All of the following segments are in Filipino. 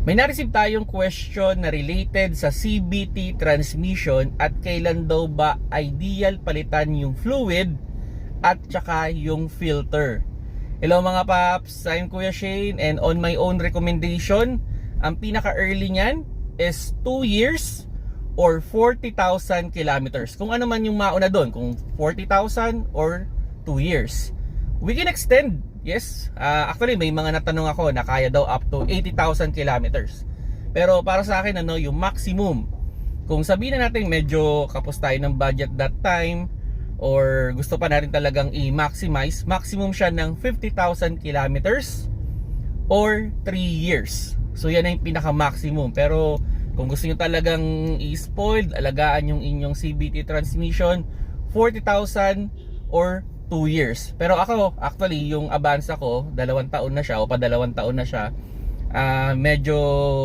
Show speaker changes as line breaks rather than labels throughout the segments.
May na-receive tayong question na related sa CVT transmission at kailan daw ba ideal palitan yung fluid at saka yung filter. Hello mga paps, I'm Kuya Shane, and on my own recommendation, ang pinaka-early niyan is 2 years or 40,000 kilometers. Kung ano man yung mauna doon, kung 40,000 or 2 years. We can extend, yes. Actually, may mga natanong ako na kaya daw up to 80,000 kilometers. Pero para sa akin, yung maximum, kung sabihin na natin medyo kapos tayo ng budget that time, or gusto pa natin talagang i-maximize, maximum siya ng 50,000 kilometers or 3 years. So yan na yung pinaka-maximum. Pero kung gusto nyo talagang i-spoiled, alagaan yung inyong CVT transmission, 40,000 or 2 years. Pero ako, actually, yung Avanza ko, 2 taon na siya o pa 2 taon na siya, medyo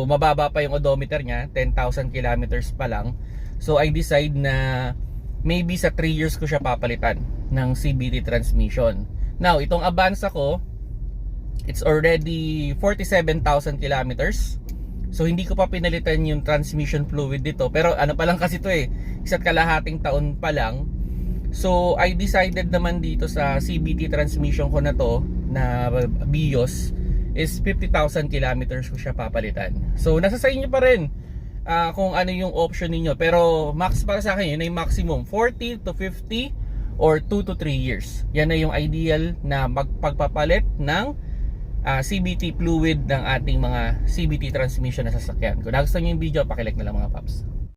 mababa pa yung odometer niya, 10,000 kilometers pa lang. So I decide na maybe sa 3 years ko siya papalitan ng CVT transmission. Now, itong Avanza ko, it's already 47,000 kilometers. So hindi ko pa pinalitan yung transmission fluid dito. Pero ano pa lang kasi to 1.5 taon pa lang. So I decided naman dito sa CVT transmission ko na to, na BIOS, is 50,000 kilometers ko siya papalitan. So nasa sa inyo pa rin kung ano yung option niyo. Pero max para sa akin, yun ay maximum 40 to 50 or 2 to 3 years. Yan na yung ideal na magpagpapalit ng CVT fluid ng ating mga CVT transmission na sasakyan. Kung nagustuhan niyo yung video, pakilike na lang mga paps.